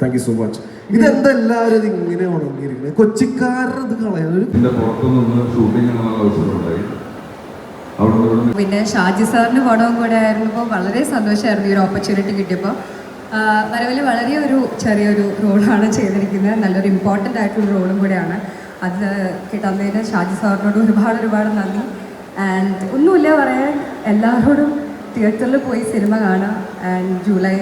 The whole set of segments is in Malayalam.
Thank you so much. ഇതെന്തെല്ലാവരും ഇത് ഇങ്ങനെ ഉണങ്ങിയിരിക്കുന്നത്, കൊച്ചിക്കാരത് കളയാൻ. പിന്നെ ഷാജി സാറിന് പടവും കൂടെ ആയിരുന്നപ്പോൾ വളരെ സന്തോഷമായിരുന്നു ഈ ഒരു ഓപ്പർച്യൂണിറ്റി കിട്ടിയപ്പോൾ. വരവിൽ വളരെ ചെറിയൊരു റോളാണ് ചെയ്തിരിക്കുന്നത്, നല്ലൊരു ഇമ്പോർട്ടൻ്റ് ആയിട്ടുള്ള റോളും കൂടെയാണ്. അത് കിട്ടുന്നതിന് ഷാജി സാറിനോട് ഒരുപാട് നന്ദി. ആൻഡ് ഒന്നുമില്ല പറയാൻ, എല്ലാവരോടും തിയേറ്ററിൽ പോയി സിനിമ കാണാം. ആൻഡ് ജൂലൈ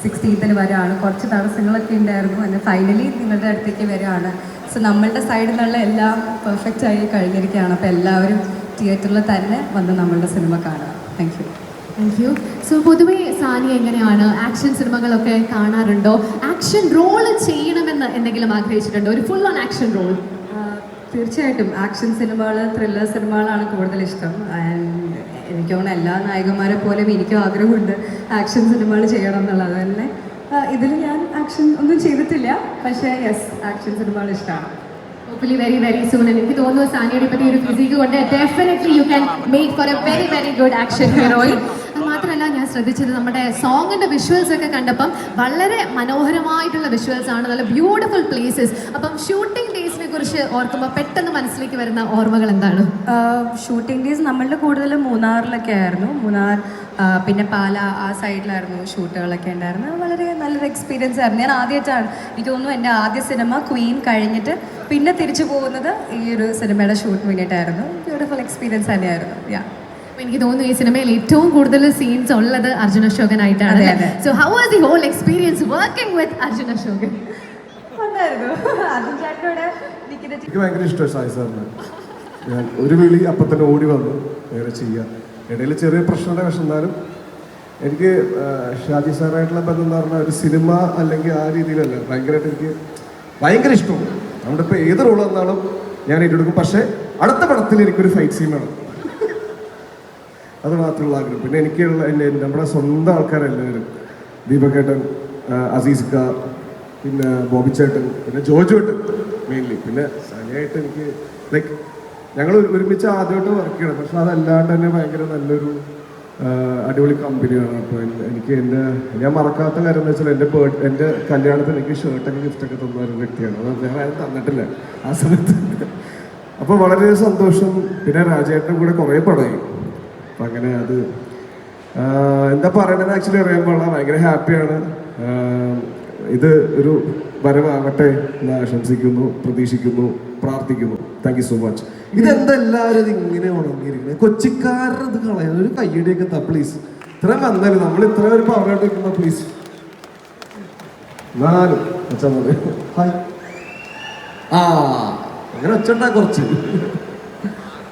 16 വരെയാണ്. കുറച്ച് തടസ്സങ്ങളൊക്കെ ഉണ്ടായിരുന്നു, and ഫൈനലി നിങ്ങളുടെ അടുത്തേക്ക് വരികയാണ്. സോ നമ്മളുടെ സൈഡിൽ നിന്നുള്ള എല്ലാം പെർഫെക്റ്റ് ആയി കഴിഞ്ഞിരിക്കുകയാണ്. അപ്പോൾ എല്ലാവരും തിയേറ്ററിൽ തന്നെ വന്ന് നമ്മളുടെ സിനിമ കാണുക. Thank you. സോ പൊതുവെ സാനി എങ്ങനെയാണ് ആക്ഷൻ സിനിമകളൊക്കെ കാണാറുണ്ടോ? ആക്ഷൻ റോൾ ചെയ്യണമെന്ന് എന്തെങ്കിലും ആഗ്രഹിച്ചിട്ടുണ്ടോ? ഒരു ഫുൾ ഓൺ ആക്ഷൻ റോൾ? തീർച്ചയായിട്ടും ആക്ഷൻ സിനിമകൾ, ത്രില്ലർ സിനിമകളാണ് കൂടുതൽ ഇഷ്ടം. ആൻഡ് എനിക്ക് തോന്നുന്നു എല്ലാ നായകന്മാരെ പോലെയും എനിക്കും ആഗ്രഹമുണ്ട് ആക്ഷൻ സിനിമകൾ ചെയ്യണം എന്നുള്ളത്. തന്നെ ഇതിൽ ഞാൻ ആക്ഷൻ ഒന്നും ചെയ്തിട്ടില്ല, പക്ഷേ യെസ്, ആക്ഷൻ സിനിമകൾ ഇഷ്ടമാണ്. Hopefully very soon. എനിക്ക് തോന്നുന്നു സാനിയുടെ പറ്റി ഒരു ഫിസിക്ക് കൊണ്ട് definitely you can make for a very good action heroine. അത് മാത്രമല്ല, ഞാൻ ശ്രദ്ധിച്ചത് നമ്മുടെ സോങ്ങിൻ്റെ വിഷ്വൽസ് ഒക്കെ കണ്ടപ്പം വളരെ മനോഹരമായിട്ടുള്ള വിഷ്വൽസ് ആണ്, നല്ല ബ്യൂട്ടിഫുൾ പ്ലേസസ്. അപ്പം ഷൂട്ടിംഗ് ഡേയ്സിനെ കുറിച്ച് ഓർക്കുമ്പോൾ പെട്ടെന്ന് മനസ്സിലേക്ക് വരുന്ന ഓർമ്മകൾ എന്താണ്? ഷൂട്ടിംഗ് ഡേയ്സ് നമ്മളുടെ കൂടുതൽ മൂന്നാറിലൊക്കെ ആയിരുന്നു. മൂന്നാർ, പിന്നെ പാല, ആ സൈഡിലായിരുന്നു ഷൂട്ടുകളൊക്കെ ഉണ്ടായിരുന്നത്. വളരെ നല്ലൊരു എക്സ്പീരിയൻസ് ആയിരുന്നു. ഞാൻ ആദ്യമായിട്ടാണ്, എനിക്ക് തോന്നുന്നു എൻ്റെ ആദ്യ സിനിമ ക്വീൻ കഴിഞ്ഞിട്ട് പിന്നെ തിരിച്ചു പോകുന്നത് ഈ ഒരു സിനിമയുടെ ഷൂട്ടിന് വേണ്ടിയിട്ടായിരുന്നു. ബ്യൂട്ടിഫുൾ എക്സ്പീരിയൻസ് തന്നെയായിരുന്നു. എനിക്ക് തോന്നുന്നു ഈ സിനിമയിൽ ഏറ്റവും കൂടുതൽ സീൻസ് ഉള്ളത് അർജുൻ അശോകനായിട്ടാണ്. So how was the whole experience working with Arjun Ashokan? എനിക്ക് ഭയങ്കര ഇഷ്ടമാണ് ഷാജി സാറിന്. ഞാൻ ഒരു വിളി അപ്പം തന്നെ ഓടി വന്നു നേരെ ചെയ്യാം. ഇടയിൽ ചെറിയ പ്രശ്നമുണ്ട്, പക്ഷെ എന്നാലും എനിക്ക് ഷാജി സാറായിട്ടുള്ള ബന്ധം എന്ന് പറഞ്ഞാൽ ഒരു സിനിമ അല്ലെങ്കിൽ ആ രീതിയിലല്ല, ഭയങ്കരമായിട്ട് എനിക്ക് ഭയങ്കര ഇഷ്ടമാണ്. നമ്മുടെ ഇപ്പോൾ ഏത് റോൾ വന്നാലും ഞാൻ ഏറ്റെടുക്കും. പക്ഷേ അടുത്ത പടത്തിൽ എനിക്കൊരു ഫൈറ്റ് സീൻ വേണം, അത് മാത്രമുള്ള ആഗ്രഹം. പിന്നെ എനിക്കുള്ള നമ്മുടെ സ്വന്തം ആൾക്കാരെല്ലാവരും, ദീപകേട്ടൻ, അസീസ് ഖാ, പിന്നെ ബോബി ചേട്ടൻ, പിന്നെ ജോജു ഏട്ടൻ മെയിൻലി, പിന്നെ സനിയായിട്ട് എനിക്ക് ലൈക്ക് ഞങ്ങൾ ഒരുമിച്ച് ആദ്യമായിട്ട് വർക്ക് ചെയ്യണം. പക്ഷെ അതല്ലാണ്ട് തന്നെ ഭയങ്കര നല്ലൊരു അടിപൊളി കമ്പനിയാണ്. അപ്പോൾ എനിക്ക് ഞാൻ മറക്കാത്ത കാര്യം എന്ന് വെച്ചാൽ എൻ്റെ കല്യാണത്തിന് എനിക്ക് ഷർട്ടൊക്കെ ഗിഫ്റ്റൊക്കെ തന്ന ഒരു വ്യക്തിയാണ്. അത് ഞാൻ ആരും തന്നിട്ടില്ല ആ സമയത്ത്. അപ്പോൾ വളരെ സന്തോഷം. പിന്നെ രാജേട്ടൻ്റെ കൂടെ കുറേ പടമായി. അപ്പം അങ്ങനെ അത് എന്താ പറയണതെന്ന് ആക്ച്വലി അറിയാൻ പാടില്ല. ഭയങ്കര ഹാപ്പിയാണ്. ഇത് ഒരു വരവാകട്ടെ എന്ന് ആശംസിക്കുന്നു, പ്രതീക്ഷിക്കുന്നു, പ്രാർത്ഥിക്കുന്നു. Thank you so much. ഇതെന്തെല്ലാവരും ഇത് ഇങ്ങനെ ഉണങ്ങിയിരിക്കുന്നത്, കൊച്ചിക്കാരത് കളയാൻ. ഒരു കയ്യടിയൊക്കെ താ പ്ലീസ്. ഇത്രയും വന്നാലും നമ്മൾ ഇത്ര ഒരു പവറായിട്ട് വെക്കുന്ന പ്ലീസ്. നാലും വെച്ചാൽ മതി. ഹായ്, അങ്ങനെ വെച്ചിട്ടാ കുറച്ച്.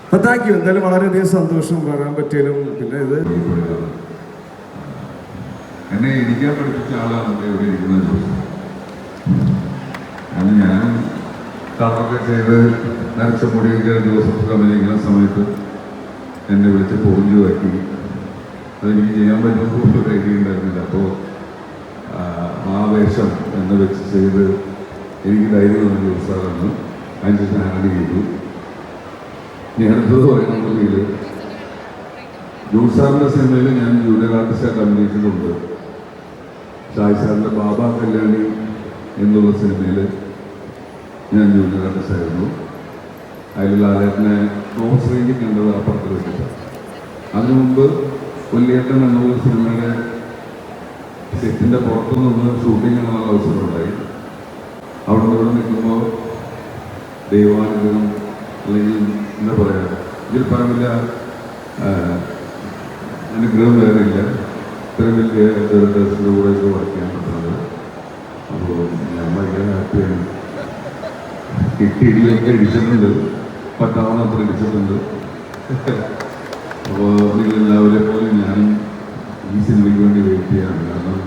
അപ്പൊ താങ്ക് യു. എന്തായാലും വളരെയധികം സന്തോഷം വരാൻ പറ്റിയാലും. പിന്നെ ഇത് എന്നെ ഇരിക്കാൻ പഠിപ്പിച്ച ആളാണ് ഇവിടെ ഇരിക്കുന്നത്. അത് ഞാനും കളറൊക്കെ ചെയ്ത് നരച്ച മുടിയൊക്കെ ജോസഫ് അഭിനയിക്കുന്ന സമയത്ത് എന്നെ വിളിച്ച് പോഞ്ചു ആക്കി. അതെനിക്ക് ചെയ്യാൻ പറ്റുന്ന ഒരു ഐഡിയ ഉണ്ടായിരുന്നില്ല. അപ്പോൾ ആ വേഷം എന്ന് വെച്ച് ചെയ്ത് എനിക്ക് ധൈര്യം തോന്നിയ ജോസാറാണ്. അതിനുശേഷം ഹാൻഡിൽ ചെയ്തു. ഞാനെന്തത് പറയുന്നുണ്ടെങ്കിൽ ജോസാറിൻ്റെ സിനിമയിൽ ഞാൻ ജൂനിയർ ആർട്ടിസ്റ്റായിട്ട് അഭിനയിച്ചിട്ടുണ്ട്. ഷാജി സാറിൻ്റെ ബാബാ കല്യാണി എന്നുള്ള സിനിമയിൽ ഞാൻ ജൂനിയർ ആർട്ടിസ്റ്റായിരുന്നു. അതിൽ ലാലേട്ടനെ ക്ലോസ് റേഞ്ചിൽ കണ്ടത് അപ്പുറത്ത് വെച്ചിട്ട്. അതിനു മുമ്പ് കൊല്ലിയേട്ടൻ എന്നുള്ള സിനിമയുടെ സെറ്റിൻ്റെ പുറത്തു നിന്ന് ഷൂട്ടിംഗ് എന്നുള്ള അവസരം ഉണ്ടായി. അവിടെ നിന്ന് ഇവിടെ നിൽക്കുമ്പോൾ ദൈവാനുഗ്രഹം അല്ലെങ്കിൽ എന്താ പറയുക, ഇതിൽ പറമ്പില്ല അനുഗ്രഹം വേറെ ഇല്ല. ഇത്രയും വലിയ ഡയറക്ടേഴ്സിൻ്റെ കൂടെ ഒക്കെ വർക്ക് ചെയ്യാൻ പറ്റുന്നത്. അപ്പോൾ ഞാൻ ഭയങ്കര ഹാപ്പിയാണ്. കിട്ടിയിടിയൊക്കെ ഇടിച്ചിട്ടുണ്ട്, പറ്റാവുന്നത്ര ഇടിച്ചിട്ടുണ്ട്. അപ്പോൾ നിങ്ങളെല്ലാവരെ പോലെ ഞാനും ഈ സിനിമയ്ക്ക് വേണ്ടി വെയിറ്റ് ചെയ്യാണ്. കാരണം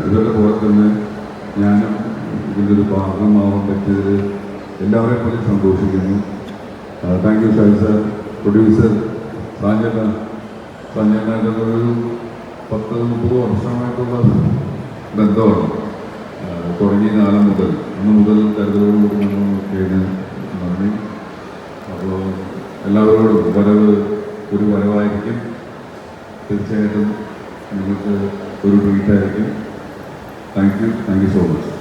ഇവരുടെ കൂടെ തന്നെ ഞാനും ഇതിൻ്റെ ഒരു ഭാഗമാവാൻ പറ്റിയതിൽ എല്ലാവരെയും പോലെ സന്തോഷിക്കുന്നു. Thank you Shaji sir, producer സാഞ്ചേട്ടനായിട്ട് ഒരു 10-30 വർഷമായിട്ടുള്ള ബന്ധമാണ്. തുടങ്ങിയ കാലം മുതൽ അന്ന് മുതൽ കരുതലോടുകൂടി നമ്മൾ നോക്കിയതിന് നന്ദി. അപ്പോൾ എല്ലാവരോടും വരവ് ഒരു വരവായിരിക്കും. തീർച്ചയായിട്ടും നിങ്ങൾക്ക് ഒരു ട്രീറ്റായിരിക്കും. Thank you so much.